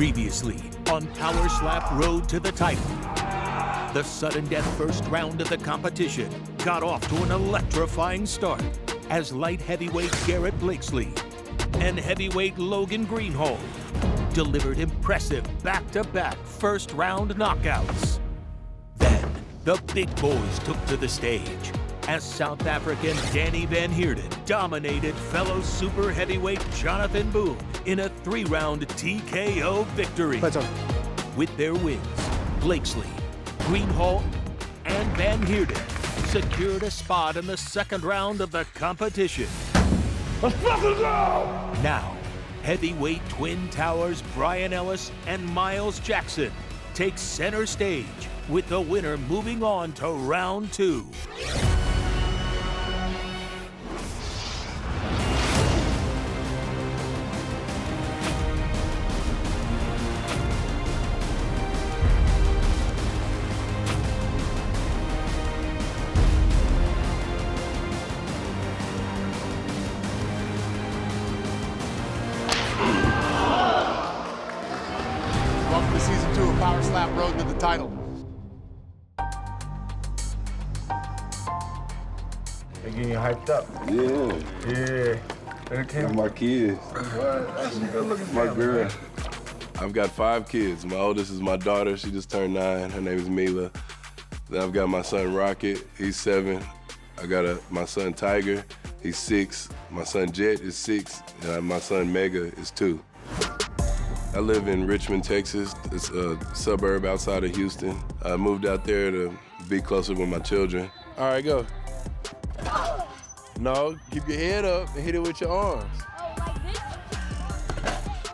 Previously on Power Slap Road to the title. The sudden death first round of the competition got off to an electrifying start as light heavyweight Garrett Blakesley and heavyweight Logan Greenhalgh delivered impressive back-to-back first-round knockouts. Then, the big boys took to the stage as South African Danny Van Heerden dominated fellow super heavyweight Jonathan Boone in a 3-round TKO victory. With their wins, Blakesley, Greenhalgh, and Van Heerden secured a spot in the second round of the competition. Let's fucking go! Now, heavyweight Twin Towers Brian Ellis and Miles Jackson take center stage, with the winner moving on to round 2. Welcome to season 2 of Power Slap Road to the title. They getting you hyped up. Yeah. Okay. My kids. What? That's a good looking My family, girl. man. I've got 5 kids. My oldest is my daughter. She just turned 9. Her name is Mila. Then I've got my son Rocket. He's 7. I got my son Tiger. He's 6. My son Jet is 6. And my son Mega is 2. I live in Richmond, Texas. It's a suburb outside of Houston. I moved out there to be closer with my children. All right, go. No, keep your head up and hit it with your arms. Oh, like this?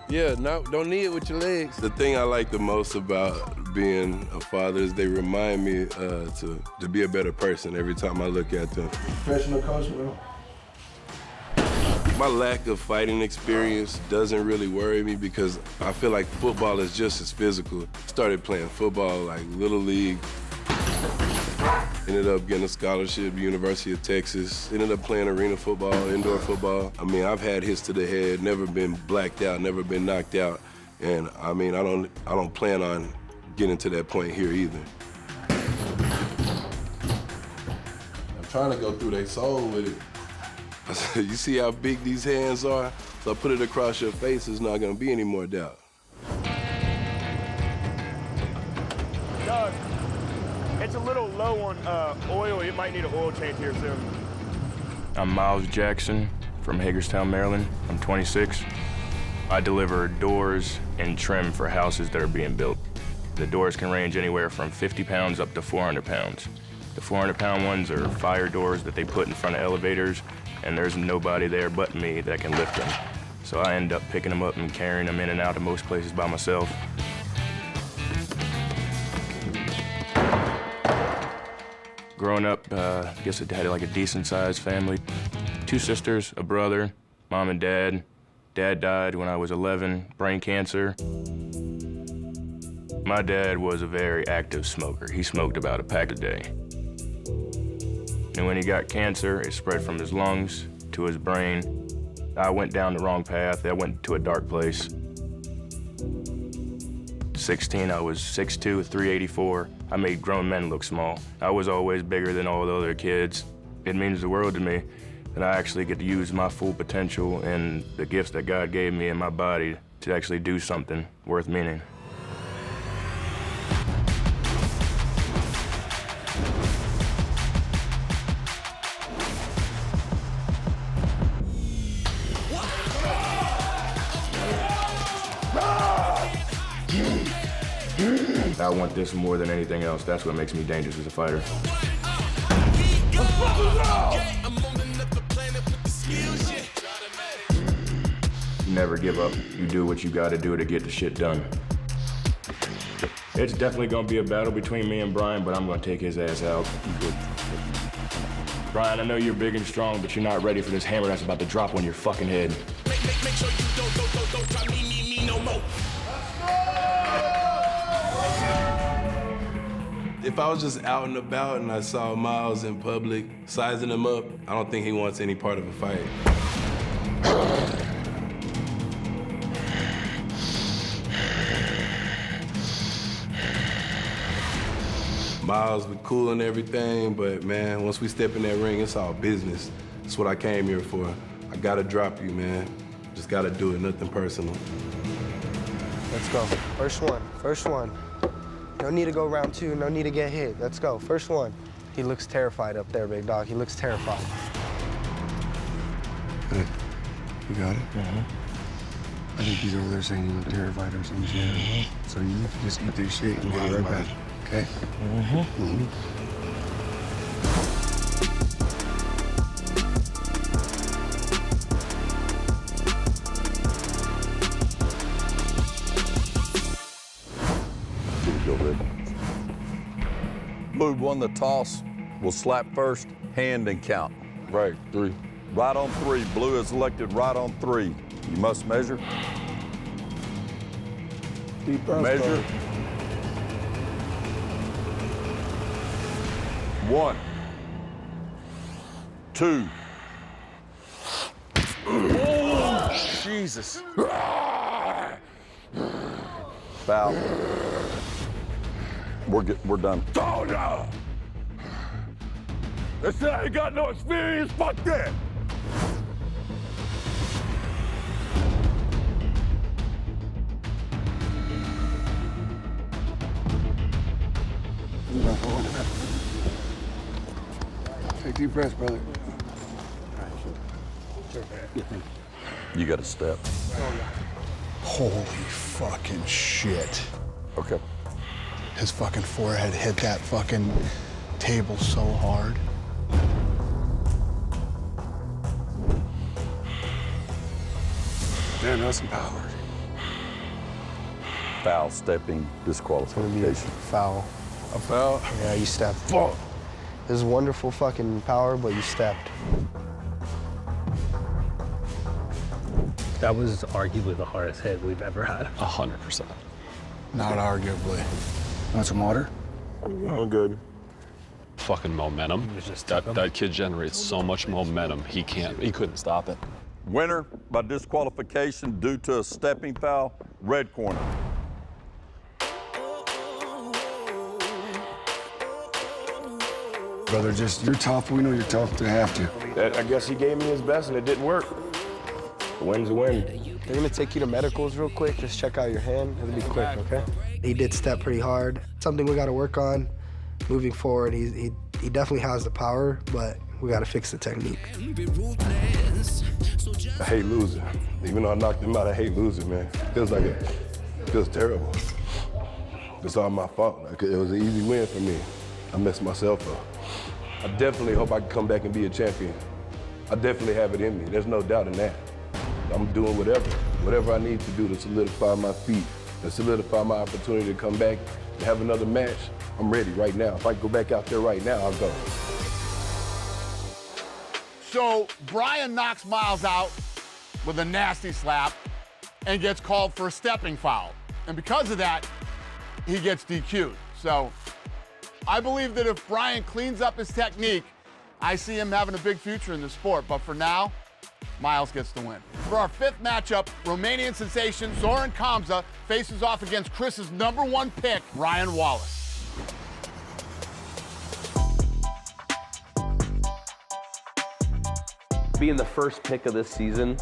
Yeah, no, don't knee it with your legs. The thing I like the most about being a father is they remind me to be a better person every time I look at them. Professional coach, bro. My lack of fighting experience doesn't really worry me because I feel like football is just as physical. Started playing football like Little League. Ended up getting a scholarship, University of Texas. Ended up playing arena football, indoor football. I mean, I've had hits to the head, never been blacked out, never been knocked out. And I mean, I don't plan on getting to that point here either. I'm trying to go through their soul with it. I said, you see how big these hands are? So I put it across your face, there's not gonna be any more doubt. Doug, it's a little low on oil. You might need an oil change here soon. I'm Miles Jackson from Hagerstown, Maryland. I'm 26. I deliver doors and trim for houses that are being built. The doors can range anywhere from 50 pounds up to 400 pounds. The 400-pound ones are fire doors that they put in front of elevators, and there's nobody there but me that can lift them. So I end up picking them up and carrying them in and out of most places by myself. Growing up, I guess I had like a decent-sized family. 2 sisters, a brother, mom and dad. Dad died when I was 11, brain cancer. My dad was a very active smoker. He smoked about a pack a day. And when he got cancer, it spread from his lungs to his brain. I went down the wrong path. I went to a dark place. 16, I was 6'2", 384. I made grown men look small. I was always bigger than all the other kids. It means the world to me that I actually get to use my full potential and the gifts that God gave me in my body to actually do something worth meaning. I want this more than anything else. That's what makes me dangerous as a fighter. You never give up. You do what you gotta do to get the shit done. It's definitely gonna be a battle between me and Brian, but I'm gonna take his ass out. Brian, I know you're big and strong, but you're not ready for this hammer that's about to drop on your fucking head. Make sure you don't try me no more. If I was just out and about and I saw Miles in public, sizing him up, I don't think he wants any part of a fight. Miles be cool and everything, but man, once we step in that ring, it's all business. That's what I came here for. I gotta drop you, man. Just gotta do it, nothing personal. Let's go. First one, first one. No need to go round two, no need to get hit. Let's go, first one. He looks terrified up there, big dog. He looks terrified. Good. You got it? I think he's over there saying you look terrified or some shit. So you need to just eat this shit and get right back, okay? Blue won the toss. Will slap first, hand and count. Right, 3. Right on 3. Blue is elected right on 3. You must measure. Deep breath, Measure. 1, 2. Oh, Jesus. Foul. We're done. Oh, no! They say I ain't got no experience. Fuck that! Take deep breaths, brother. You got to step. Holy fucking shit. Okay. His fucking forehead hit that fucking table so hard. Damn, that's some power. Foul, stepping, It's gonna be a disqualification. foul. A foul? Yeah, you stepped. Fuck. This is wonderful fucking power, but you stepped. That was arguably the hardest hit we've ever had. 100%. Not arguably. Want some water? I'm good. Fucking momentum. That kid generates so much momentum. He couldn't stop it. Winner by disqualification due to a stepping foul, red corner. Brother, just, you're tough. We know you're tough to have to. I guess he gave me his best and it didn't work. A win's a win. They're gonna take you to medicals real quick. Just check out your hand. It'll be quick, okay? He did step pretty hard. Something we gotta work on moving forward. He definitely has the power, but we gotta fix the technique. I hate losing. Even though I knocked him out, I hate losing, man. Feels terrible. It's all my fault. It was an easy win for me. I messed myself up. I definitely hope I can come back and be a champion. I definitely have it in me. There's no doubt in that. I'm doing whatever I need to do to solidify my feet, to solidify my opportunity to come back and have another match. I'm ready right now. If I go back out there right now, I'll go. So Brian knocks Miles out with a nasty slap and gets called for a stepping foul. And because of that, he gets DQ'd. So I believe that if Brian cleans up his technique, I see him having a big future in the sport. But for now, Miles gets the win. For our 5th matchup, Romanian sensation Sorin Comsa faces off against Chris's #1 pick, Ryan Wallace. Being the first pick of this season,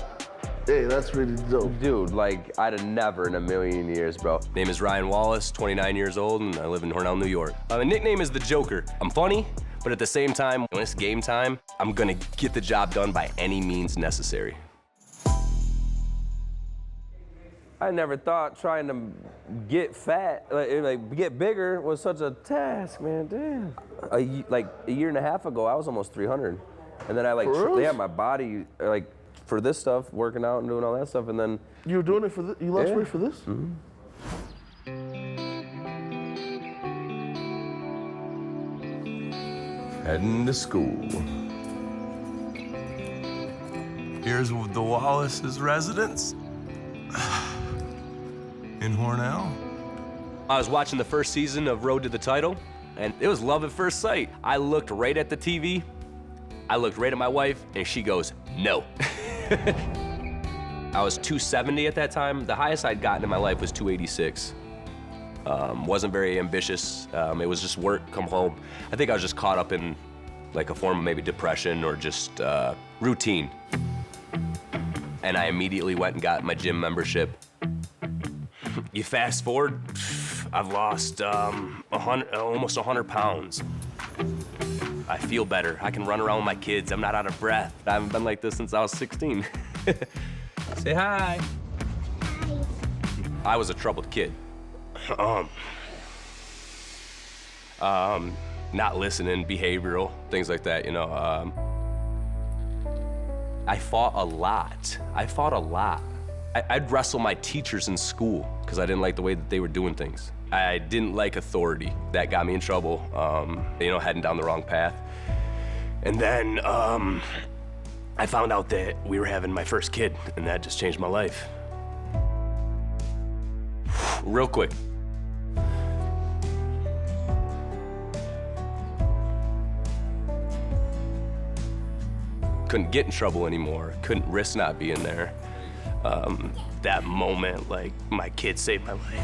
Hey, that's really dope. dude, like, I'd have never in a million years, bro. Name is Ryan Wallace, 29 years old, and I live in Hornell, New York. My nickname is the Joker. I'm funny, but at the same time, when it's game time, I'm gonna get the job done by any means necessary. I never thought trying to get fat, like get bigger was such a task, man, damn. Like a year and a half ago, I was almost 300. And then I my body, like, for this stuff, working out and doing all that stuff, and then... You were doing it for this? You lost weight for this? Mm-hmm. Heading to school. Here's the Wallace's residence in Hornell. I was watching the first season of Road to the Title, and it was love at first sight. I looked right at the TV, I looked right at my wife, and she goes, no. I was 270 at that time. The highest I'd gotten in my life was 286. Wasn't very ambitious. It was just work, come home. I think I was just caught up in like a form of maybe depression or just routine. And I immediately went and got my gym membership. You fast forward, I've lost almost 100 pounds. I feel better. I can run around with my kids. I'm not out of breath. I haven't been like this since I was 16. Say hi. I was a troubled kid. Not listening, behavioral, things like that, you know. I fought a lot. I'd wrestle my teachers in school because I didn't like the way that they were doing things. I didn't like authority. That got me in trouble, you know, heading down the wrong path. And then I found out that we were having my first kid, and that just changed my life. Real quick. Couldn't get in trouble anymore. Couldn't risk not being there. That moment, like, my kid saved my life.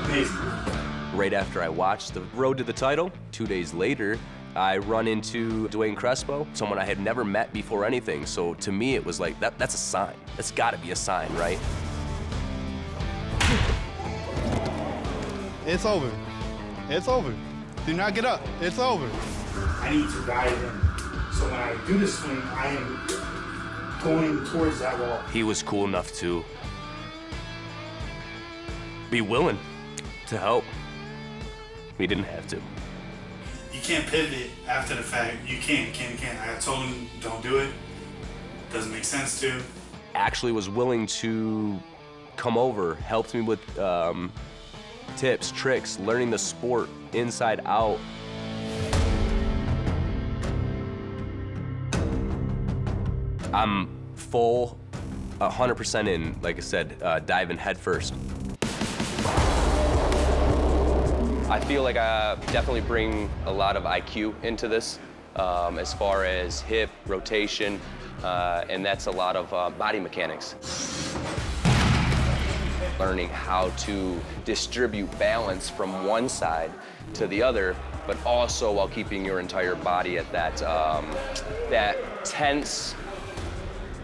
Amazing. Right after I watched the road to the title, 2 days later, I run into Dwayne Crespo, someone I had never met before anything. So to me, it was like, that's a sign. That's gotta be a sign, right? It's over. It's over. Do not get up. It's over. I need to guide him. So when I do the swing, I am going towards that wall. He was cool enough to be willing to help. We didn't have to. You can't pivot after the fact. You can't. I told him, don't do it. Doesn't make sense to. Actually was willing to come over, helped me with tips, tricks, learning the sport inside out. I'm full, 100% in, like I said, diving headfirst. I feel like I definitely bring a lot of IQ into this, as far as hip, rotation, and that's a lot of body mechanics. Learning how to distribute balance from one side to the other, but also while keeping your entire body at that, that tense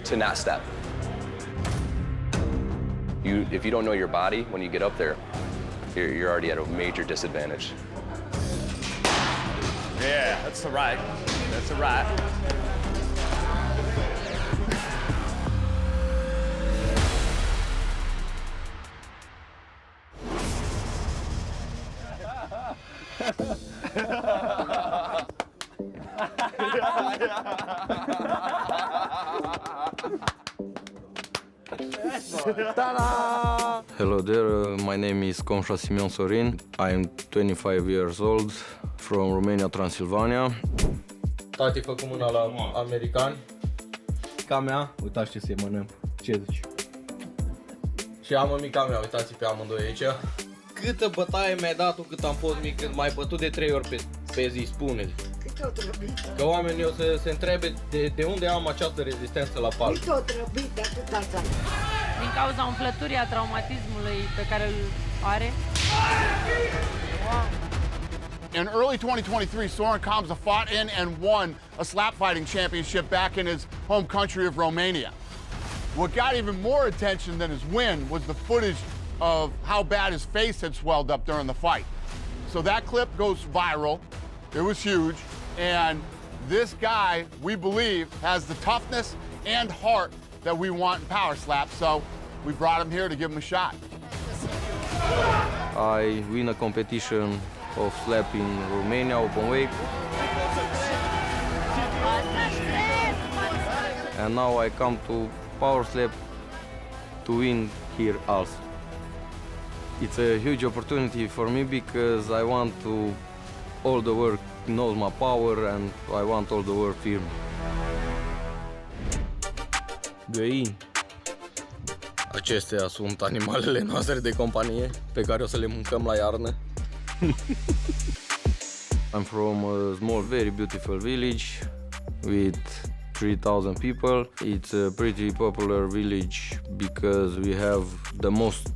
to not step. If you don't know your body, when you get up there, you're already at a major disadvantage. Yeah, that's right. That's right. Hello there, my name is Comsa Sorin. I'm 25 years old, from Romania, Transylvania. Tati făcut mâna la americani. Ca mea, uitați ce semănăm. Ce zici? Și am mica mea, uitați pe amândoi aici. Câtă bătaie mi-ai dat-o cât am fost mic, când m-ai bătut de 3 ori pe zi, spune-li. Cât o trăbit? Că oamenii o să se întrebe de unde am această rezistență la palm. Cât o trăbit de atâta țară? Din cauza umflăturii a traumatismului pe care îl are. In early 2023, Sorin Comsa fought in and won a slap fighting championship back in his home country of Romania. What got even more attention than his win was the footage of how bad his face had swelled up during the fight. So that clip goes viral. It was huge. And this guy, we believe, has the toughness and heart that we want in power slap. So we brought him here to give him a shot. I win a competition of slap in Romania, open weight. And now I come to power slap to win here also. It's a huge opportunity for me because I want to all the work knows my power and I want all the work firm. Găini. Acestea sunt animalele noastre de companie pe care o să le mâncăm la iarnă. I'm from a small, very beautiful village with 3,000 people. It's a pretty popular village because we have the most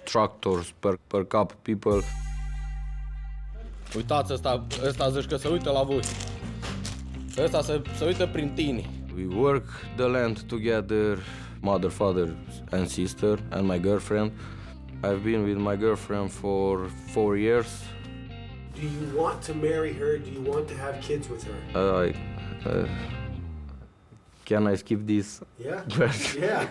tractors per cap people. Uitați, ăsta zici că se uită la voi. Ăsta se uită prin tine. We work the land together, mother, father and sister and my girlfriend. I've been with my girlfriend for 4 years. Do you want to marry her? Do you want to have kids with her? Can I skip this? Yeah. Yeah.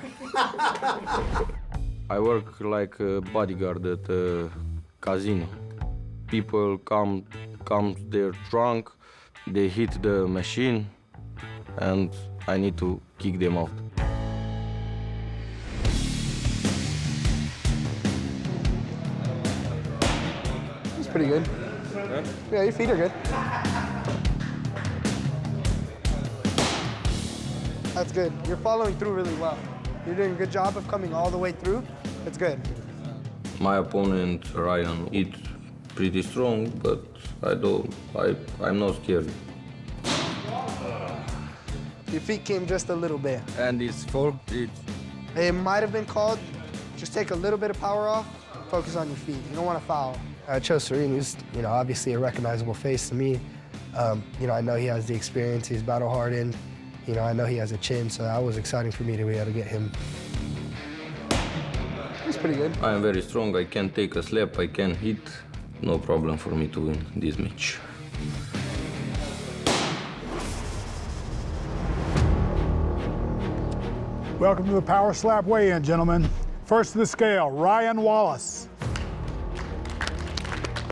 I work like a bodyguard at a casino. People come there drunk, they hit the machine, and I need to kick them out. That's pretty good. Yeah, your feet are good. That's good. You're following through really well. You're doing a good job of coming all the way through. It's good. My opponent, Ryan, is pretty strong, but I'm not scared. Your feet came just a little bit. And it's full. It might have been called. Just take a little bit of power off, focus on your feet. You don't want to foul. I chose Sorin, who's obviously a recognizable face to me. I know he has the experience, he's battle hardened. I know he has a chin, so that was exciting for me to be able to get him. He's pretty good. I am very strong, I can take a slap, I can hit. No problem for me to win this match. Welcome to the Power Slap weigh-in, gentlemen. First to the scale, Ryan Wallace.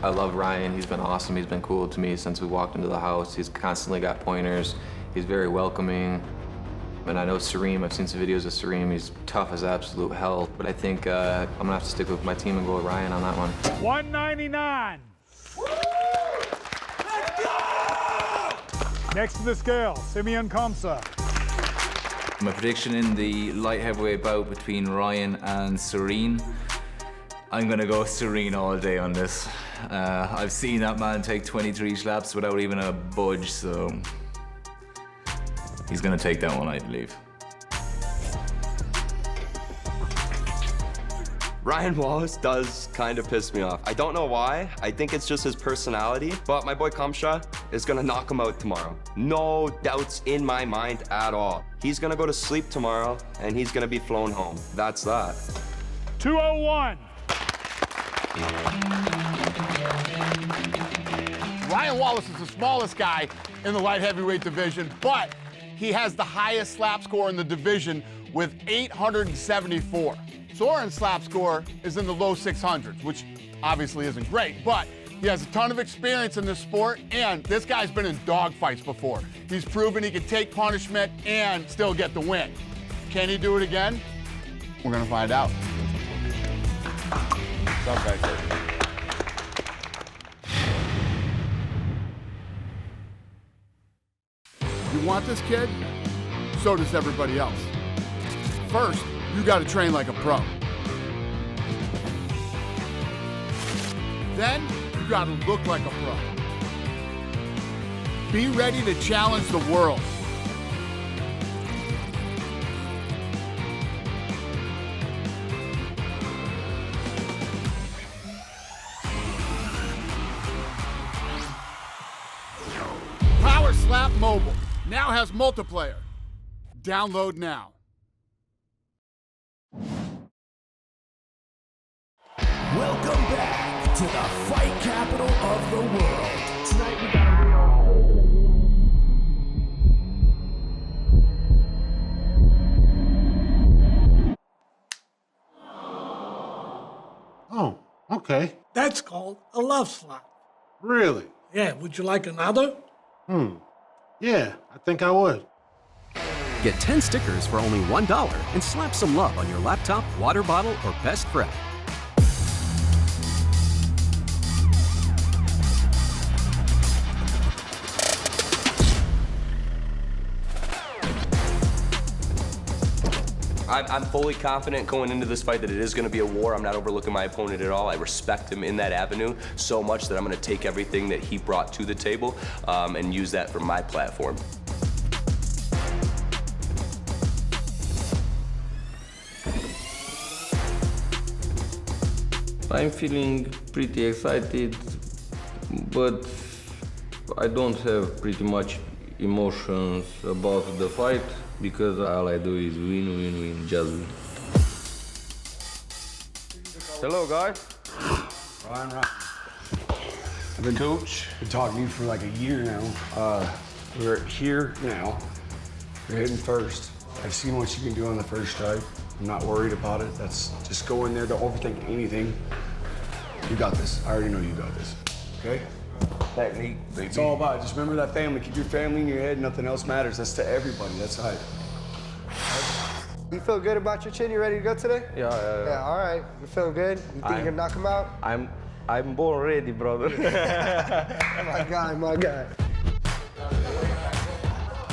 I love Ryan. He's been awesome. He's been cool to me since we walked into the house. He's constantly got pointers. He's very welcoming. And I know Sorin, I've seen some videos of Sorin. He's tough as absolute hell. But I think I'm gonna have to stick with my team and go with Ryan on that one. 199. Next to the scale, Sorin Comsa. My prediction in the light heavyweight bout between Ryan and Sorin, I'm gonna go Sorin all day on this. I've seen that man take 23 slaps without even a budge, so he's gonna take that one, I believe. Ryan Wallace does kind of piss me off. I don't know why. I think it's just his personality, but my boy Comsa is gonna knock him out tomorrow. No doubts in my mind at all. He's gonna go to sleep tomorrow, and he's gonna be flown home. That's that. 201. Ryan Wallace is the smallest guy in the light heavyweight division, but he has the highest slap score in the division with 874. Sorin's slap score is in the low 600s, which obviously isn't great, but he has a ton of experience in this sport, and this guy's been in dogfights before. He's proven he can take punishment and still get the win. Can he do it again? We're gonna find out. What's up, guys? You want this kid? So does everybody else. First, you gotta train like a pro. Then, you gotta look like a pro. Be ready to challenge the world. Power Slap Mobile now has multiplayer. Download now. Welcome back to the fight capital of the world. Tonight we got Oh, okay. That's called a love slap. Really? Yeah, would you like another? Yeah, I think I would. Get 10 stickers for only $1 and slap some love on your laptop, water bottle, or best friend. I'm fully confident going into this fight that it is going to be a war. I'm not overlooking my opponent at all. I respect him in that avenue so much that I'm going to take everything that he brought to the table and use that for my platform. I'm feeling pretty excited, but I don't have pretty much emotions about the fight because all I do is win, win, win, just win. Hello, guys. Ryan. I've been talking to you for like a year now. We're here now. We're hitting first. I've seen what you can do on the first strike. I'm not worried about it. That's just go in there, don't overthink anything. You got this. I already know you got this. Okay? Technique, baby. It's all about it. Just remember that family. Keep your family in your head. Nothing else matters. That's to everybody. That's how. You feel good about your chin? You ready to go today? Yeah. Yeah, all right. You feeling good? You think you can knock him out? I'm born ready, brother. My guy.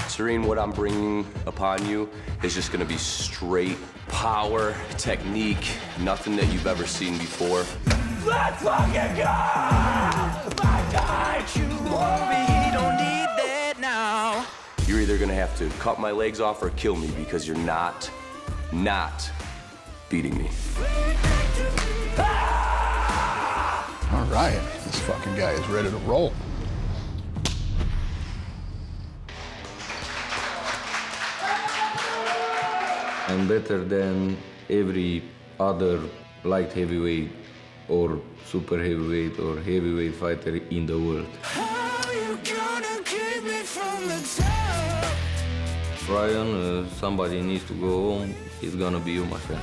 Sorin, what I'm bringing upon you is just gonna be straight power, technique, nothing that you've ever seen before. Let's fucking go! My God, you worry, don't need that now. You're either gonna have to cut my legs off or kill me because you're not beating me. All right, this fucking guy is ready to roll. I'm better than every other light heavyweight or super heavyweight or heavyweight fighter in the world. Ryan, somebody needs to go home. It's gonna be you, my friend.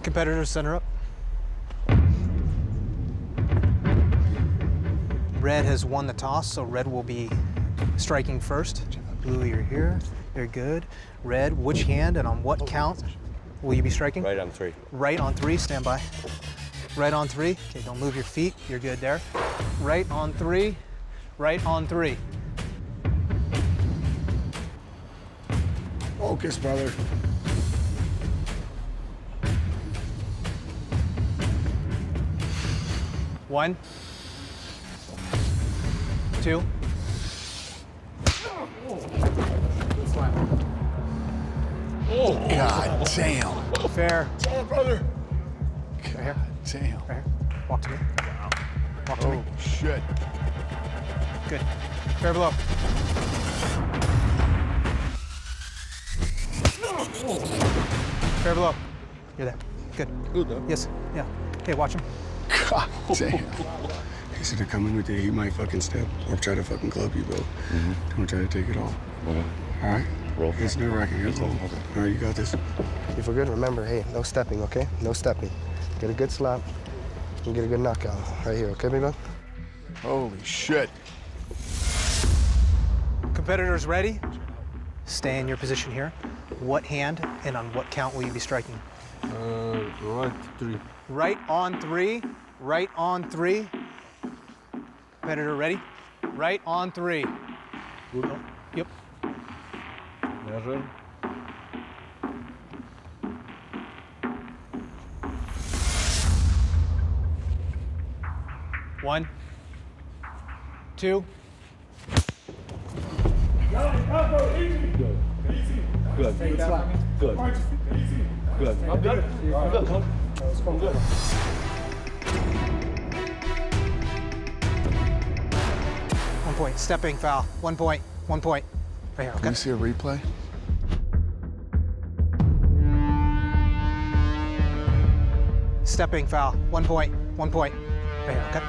Competitors, center up. Red has won the toss, so red will be striking first. Blue, you're here. Very good. Red, which hand and on what count will you be striking? Right on 3. Right on 3, stand by. Right on 3. Okay, don't move your feet. You're good there. Right on 3. Right on 3. Focus, brother. One, 2. Oh, God damn. Fair. Sorry, brother. Right here. Damn. Right here. Walk to me. Walk to me. Oh, shit. Good. Fair below. Fair below. You're there. Good. Good, though. Yes. Yeah. Okay, watch him. God damn. He's gonna come in with you. He might fucking step or try to fucking club you, bro. Don't try to take it all. All right? Roll. It's nerve-wracking. All right, you got this. You feel good? Remember, hey, no stepping, okay? No stepping. Get a good slap and get a good knockout right here, okay, big man? Holy shit. Competitors ready? Stay in your position here. What hand and on what count will you be striking? Right 3. Right on 3. Right on 3. Competitor ready? Right on 3. Good. Yep. Measure. One, 2. Good. Good. Good. Good. I'm good. I'm good, coach. Let's go. Good. 1 point. Stepping foul. 1 point. 1 point. Right here, okay? Can we see a replay? Stepping foul. 1 point. 1 point. Right here, okay?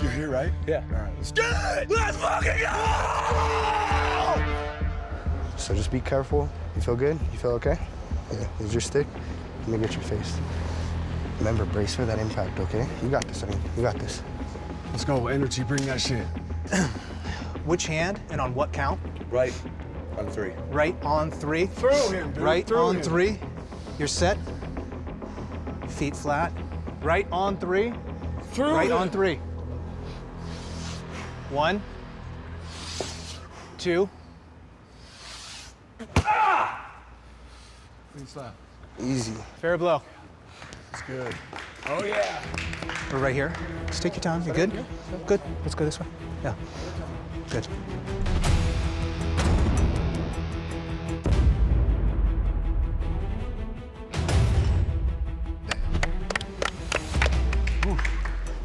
You're here, right? Yeah. All right, let's Good! Let's fucking go! So just be careful. You feel good? You feel okay? Yeah. Use your stick. Let me get your face. Remember, brace for that impact, okay? You got this, Sorin. You got this. Let's go, energy, bring that shit. Which hand and on what count? Right on 3. Right on 3. Throw him, dude. Right Throw on him. 3. You're set. Feet flat. Right on 3. Throw Right him. on 3. 1, 2. Easy. Fair blow. It's good. Oh, yeah. We're right here. Just take your time. You good? Good. Let's go this way. Yeah. Good.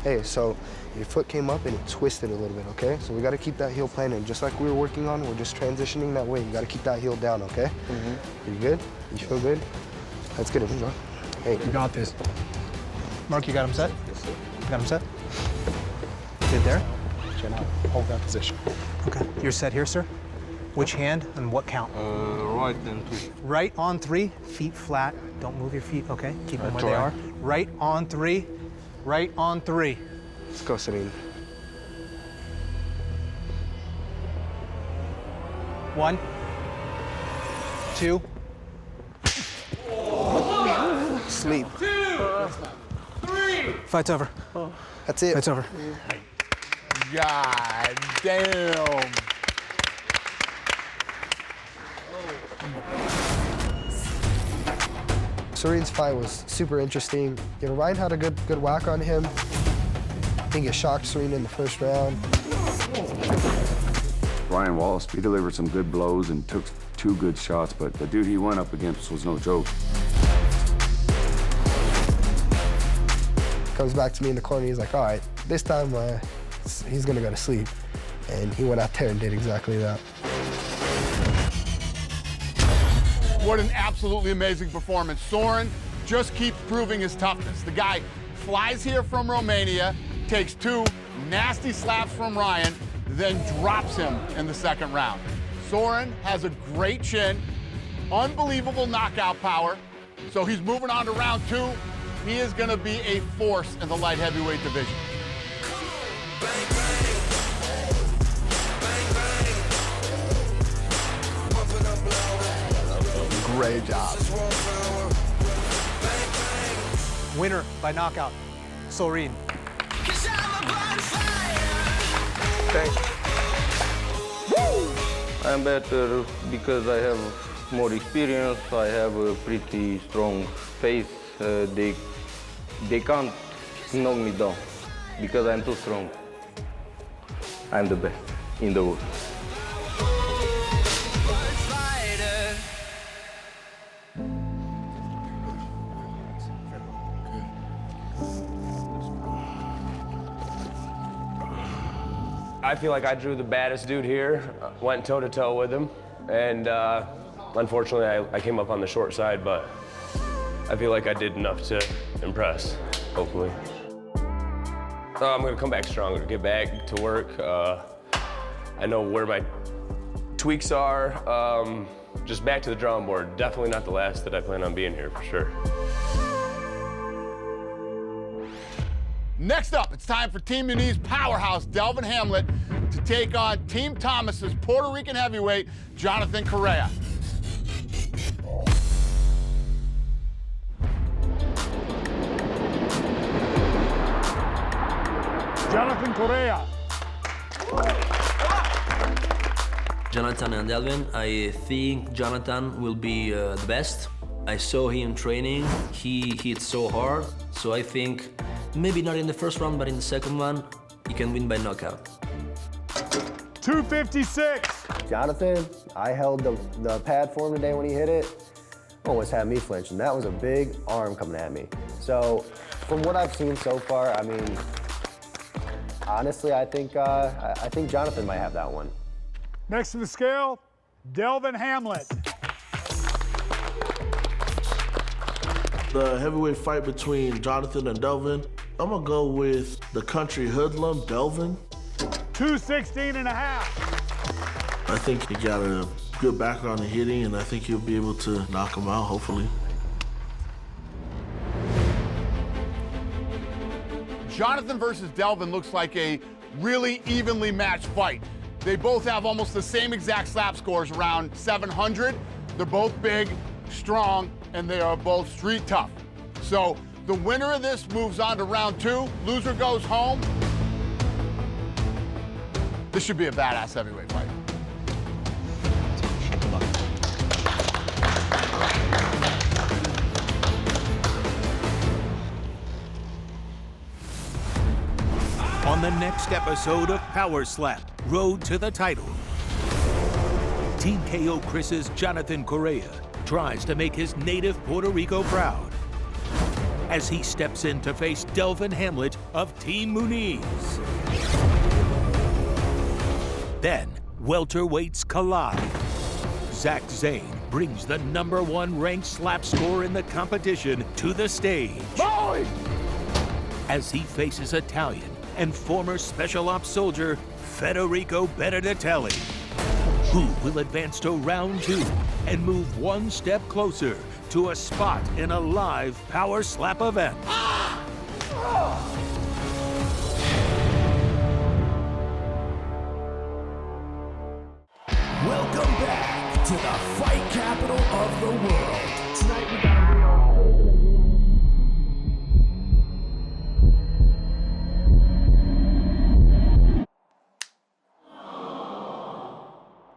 Hey, so your foot came up and it twisted a little bit, okay? So we gotta keep that heel planted. Just like we were working on, we're just transitioning that way. You gotta keep that heel down, okay? You good? You feel good? Let's get it, bro. Hey. You got this. Mark, you got him set? Yes, sir. You got him set? Good there? Chin out. Hold that position. Okay. You're set here, sir? Which hand and what count? Right and 2. Right on 3, feet flat. Don't move your feet, okay? Keep them where they are. Right on 3. Right on 3. Let's go, Sorin. 1, 2. Sleep. 2, 3. Fight's over. That's it. Fight's over. God damn. Sorin's fight was super interesting. You know, Ryan had a good whack on him. I think it shocked Sorin in the first round. Ryan Wallace, he delivered some good blows and took 2 good shots, but the dude he went up against was no joke. Comes back to me in the corner, he's like, all right, this time he's gonna go to sleep. And he went out there and did exactly that. What an absolutely amazing performance. Sorin just keeps proving his toughness. The guy flies here from Romania, takes 2 nasty slaps from Ryan, then drops him in the second round. Sorin has a great chin, unbelievable knockout power, so he's moving on to round 2. He is gonna be a force in the light heavyweight division. Great job. Winner by knockout, Sorin. I'm better because I have more experience. I have a pretty strong face. They can't knock me down because I'm too strong. I'm the best in the world. I feel like I drew the baddest dude here, went toe-to-toe with him, and unfortunately I came up on the short side, but I feel like I did enough to impress, hopefully. I'm gonna come back stronger, get back to work. I know where my tweaks are. Just back to the drawing board. Definitely not the last that I plan on being here, for sure. Next up, it's time for Team Uni's powerhouse, Delvin Hamlet, to take on Team Thomas's Puerto Rican heavyweight, Jonathan Correa. Jonathan Correa. Jonathan and Delvin, I think Jonathan will be the best. I saw him training. He hit so hard, so I think maybe not in the first round, but in the second one, he can win by knockout. 256. Jonathan, I held the pad for him today when he hit it. Almost had me flinching. That was a big arm coming at me. So, from what I've seen so far, I mean, honestly, I think Jonathan might have that one. Next to the scale, Delvin Hamlet. The heavyweight fight between Jonathan and Delvin, I'm gonna go with the country hoodlum, Delvin. 216 and a half. I think he got a good background in hitting, and I think he'll be able to knock him out, hopefully. Jonathan versus Delvin looks like a really evenly matched fight. They both have almost the same exact slap scores, around 700. They're both big, strong, and they are both street tough. So the winner of this moves on to round 2. Loser goes home. This should be a badass heavyweight fight. On the next episode of Power Slap, Road to the Title, Team KO Chris's Jonathan Correa tries to make his native Puerto Rico proud as he steps in to face Delvin Hamlet of Team Muniz. Then, welterweights collide. Zach Zane brings the #1 ranked slap score in the competition to the stage. Boy! As he faces Italian and former Special Ops soldier Federico Benedettelli, who will advance to round 2 and move one step closer to a spot in a live Power Slap event. Welcome back to the fight capital of the world. Tonight we got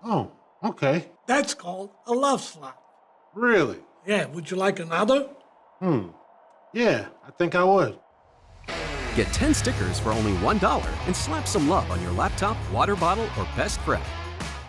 Oh, okay. That's called a love slap. Really? Yeah, would you like another? Yeah, I think I would. Get 10 stickers for only $1 and slap some love on your laptop, water bottle, or best friend.